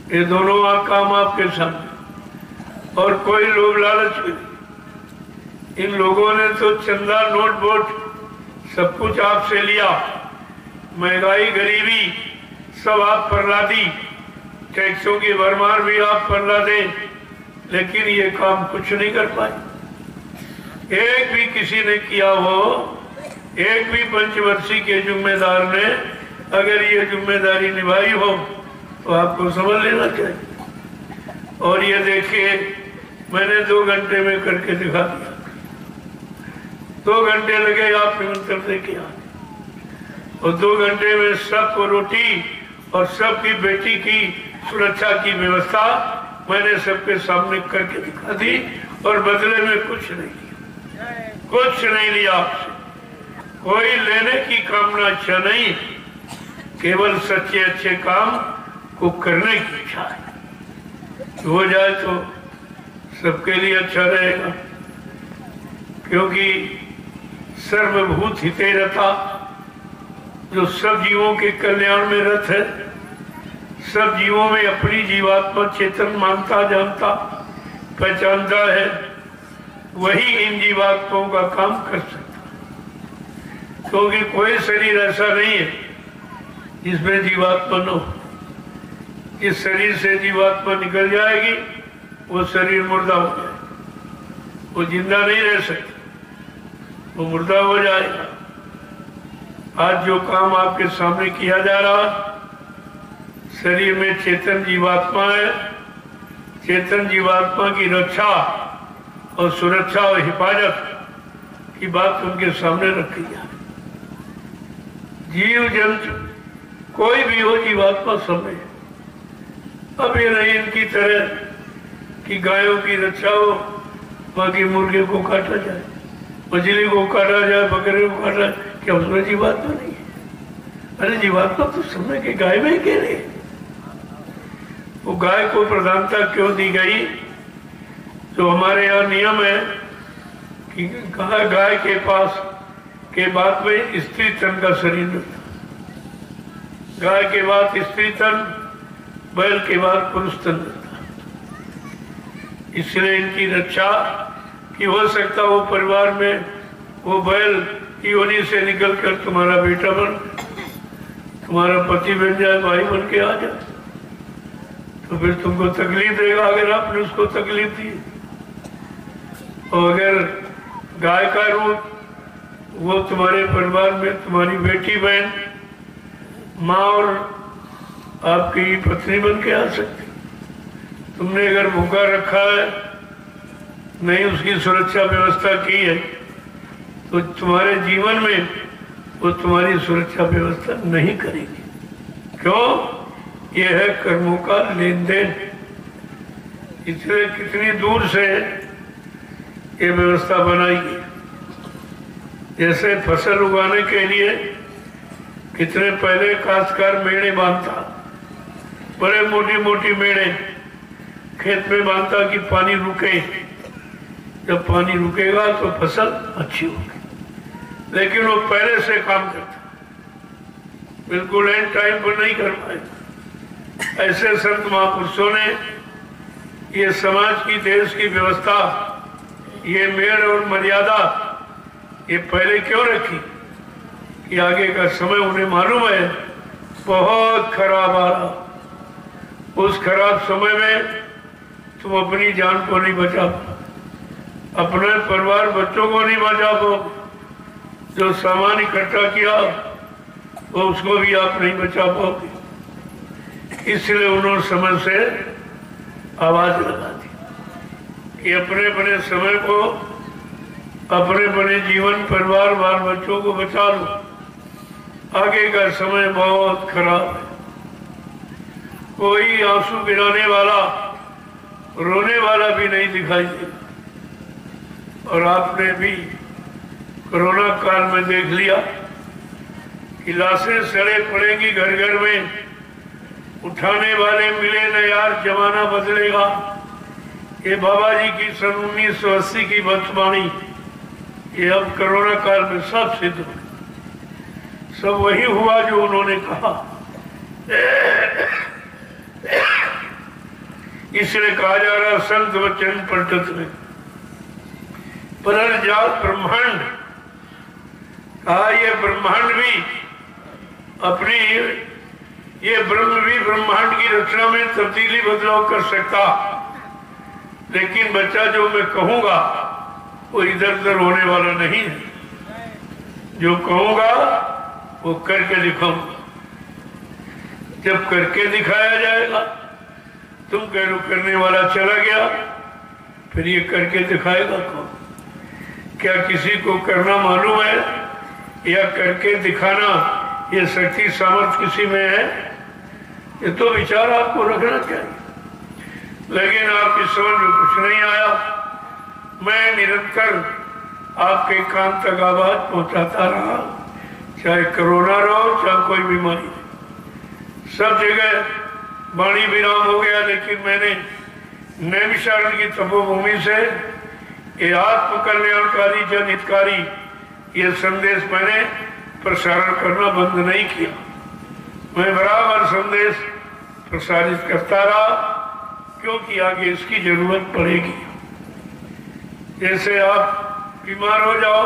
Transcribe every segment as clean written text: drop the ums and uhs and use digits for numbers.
ये दोनों काम आपके सामने, और कोई लोभ लालच भी नहीं। इन लोगों ने तो चंदा नोट वोट सब कुछ आपसे लिया, महंगाई गरीबी सब आप परला दी, टैक्सों की भरमार भी आप परला दे, लेकिन ये काम कुछ नहीं कर पाए। एक भी किसी ने किया हो, एक भी पंचवर्षीय के जिम्मेदार ने अगर ये जिम्मेदारी निभाई हो तो आपको समझ लेना चाहिए। और ये देखिए, मैंने 2 घंटे में करके दिखा दिया। 2 घंटे लगे आप निमंत्रण दे के आए, और 2 घंटे में सबको रोटी और सबकी बेटी की सुरक्षा की व्यवस्था मैंने सबके सामने करके दिखा दी, और बदले में कुछ नहीं लिया, कुछ नहीं लिया आपसे। कोई लेने की कामना इच्छा नहीं, केवल सच्चे अच्छे काम को करने की इच्छा है। हो जाए तो सबके लिए अच्छा रहेगा, क्योंकि सर्वभूत हिते रता, जो सब जीवों के कल्याण में रत है, सब जीवों में अपनी जीवात्मा चेतन मानता जानता पहचानता है, वही इन जीवात्माओं का काम कर सकता। क्योंकि कोई शरीर ऐसा नहीं है जिसमें जीवात्मा न हो। इस शरीर से जीवात्मा निकल जाएगी, वो शरीर मुर्दा हो जाएगा, वो जिंदा नहीं रह सकती, वो मुर्दा हो जाएगा। आज जो काम आपके सामने किया जा रहा, शरीर में चेतन जीवात्मा है, चेतन जीवात्मा की रक्षा और सुरक्षा और हिफाजत की बात उनके सामने रखी जाए। जीव जंतु कोई भी हो, जीवात्मा समय। अब ये नहीं इनकी तरह कि गायों की रक्षा हो, बाकी मुर्गे को काटा जाए, मछली को काटा जाए, बकरे को काटा जाए, क्या उसमें जीवात्मा नहीं है? अरे जीवात्मा तो समय के गाय में ही कह रहे। वो गाय को प्रधानता क्यों दी गई? तो हमारे यहाँ नियम है कि गाय के पास के बाद में स्त्री तन का शरीर रहता, गाय के बाद स्त्री तन, बैल के बाद पुरुष तन रहता। इसलिए इनकी रक्षा कि हो सकता वो परिवार में वो बैल की योनि से निकलकर तुम्हारा बेटा बन, तुम्हारा पति बन जाए, भाई बन के आ जाए, तो फिर तुमको तकलीफ देगा अगर आपने उसको तकलीफ दी। और अगर गाय का रूप वो तुम्हारे परिवार में तुम्हारी बेटी बहन, माँ और आपकी पत्नी बन के आ सकती। तुमने अगर भूखा रखा है, नहीं उसकी सुरक्षा व्यवस्था की है, तो तुम्हारे जीवन में वो तुम्हारी सुरक्षा व्यवस्था नहीं करेगी। क्यों? ये है कर्मों का लेन देन। इसलिए कितनी दूर से ये व्यवस्था बनाई गई। जैसे फसल उगाने के लिए कितने पहले काश्तकार मेड़े बांधता, बड़े मोटी मोटी मेड़े खेत में बांधता कि पानी रुके, जब पानी रुकेगा तो फसल अच्छी होगी। लेकिन वो पहले से काम करता, बिल्कुल एंड टाइम पर नहीं कर पाए। ऐसे संत महापुरुषों ने ये समाज की, देश की व्यवस्था, ये मेड़ और मर्यादा ये पहले क्यों रखी कि आगे का समय उन्हें मालूम है बहुत खराब आ रहा। उस खराब समय में तुम अपनी जान को नहीं बचा पाओ, अपने परिवार बच्चों को नहीं बचा पाओ, जो सामान इकट्ठा किया वो उसको भी आप नहीं बचा पाओगे। इसलिए उन्होंने समय से आवाज लगा दी कि अपने अपने समय को, अपने अपने जीवन, परिवार, बाल बच्चों को बचा लो, आगे का समय बहुत खराब है। कोई आंसू गिराने वाला, रोने वाला भी नहीं दिखाई दे। और आपने भी कोरोना काल में देख लिया कि लाशें सड़े पड़ेंगी घर घर में, उठाने वाले मिले न यार, जमाना बदलेगा। ये बाबा जी की सन 1980 की बचवाणी ये अब कोरोना काल में सब सिद्ध हो, सब वही हुआ जो उन्होंने कहा। इसलिए कहा जा रहा संत वचन पलटत में पुनर्जात ब्रह्मांड कहा। ये ब्रह्मांड भी अपनी, ये ब्रह्म भी ब्रह्मांड की रचना में तब्दीली बदलाव कर सकता, लेकिन बच्चा जो मैं कहूंगा वो इधर उधर होने वाला नहीं है। जो कहूंगा वो करके दिखाऊंगा। जब करके दिखाया जाएगा, तुम कह लो करने वाला चला गया, फिर ये करके दिखाएगा कौन? क्या किसी को करना मालूम है या करके दिखाना ये शक्ति सामर्थ्य किसी में है? ये तो विचार आपको रखना चाहिए। लेकिन आपकी समझ में कुछ नहीं आया। मैं निरंतर आपके कान तक आवाज पहुंचाता रहा, चाहे कोरोना रहो चाहे कोई बीमारी, सब जगह वाणी विराम हो गया। लेकिन मैंने नैमिषारण्य की तपोभूमि से ये आत्म कल्याणकारी जनहितकारी ये संदेश मैंने प्रसारण करना बंद नहीं किया। मैं बराबर संदेश प्रसारित करता रहा, क्योंकि आगे इसकी जरूरत पड़ेगी। जैसे आप बीमार हो जाओ,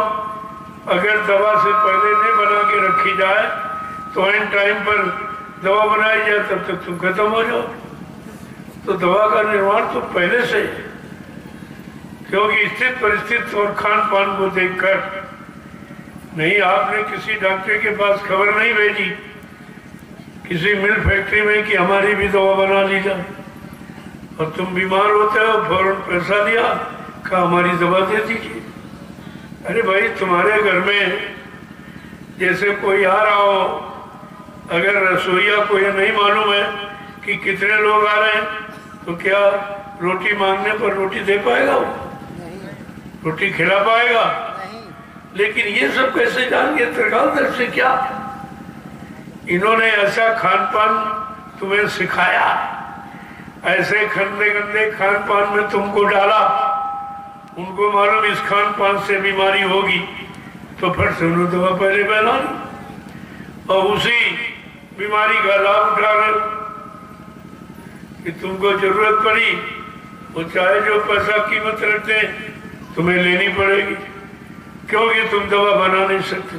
अगर दवा से पहले नहीं बना के रखी जाए तो एंड टाइम पर दवा बनाई जाए, तब तक तुम खत्म हो जाओ। तो दवा का निर्माण तो पहले से है, क्योंकि स्थित परिस्थिति और खान पान को देखकर नहीं। आपने किसी डॉक्टर के पास खबर नहीं भेजी किसी मिल फैक्ट्री में कि हमारी भी दवा बना ली जाए, और तुम बीमार होते हो फौरन पैसा दिया, कहा हमारी दवा दे दीजिए। अरे भाई, तुम्हारे घर में जैसे कोई आ रहा हो, अगर रसोईया को ये नहीं मालूम है कि कितने लोग आ रहे हैं, तो क्या रोटी मांगने पर रोटी दे पाएगा? वो रोटी खिला पाएगा? लेकिन ये सब कैसे जान गए? त्रिकालदर्शी क्या इन्होंने ऐसा खान पान तुम्हें सिखाया, ऐसे गंदे गंदे खान पान में तुमको डाला। उनको मालूम इस खान पान से बीमारी होगी, तो फिर से उन्होंने दवा पहले बना ली और उसी बीमारी का लाभ उठा रहे कि तुमको जरूरत पड़ी, वो चाहे जो पैसा कीमत रखते तुम्हें लेनी पड़ेगी, क्योंकि तुम दवा बना नहीं सकते।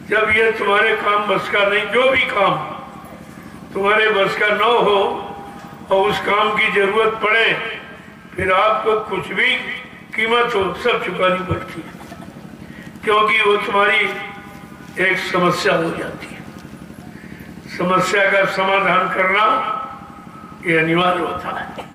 जब ये तुम्हारे काम बस का नहीं, जो भी काम तुम्हारे बस का न हो और उस काम की जरूरत पड़े, फिर आपको कुछ भी कीमत हो सब चुकानी पड़ती है, क्योंकि वो तुम्हारी एक समस्या हो जाती है। समस्या का समाधान करना ये अनिवार्य होता है।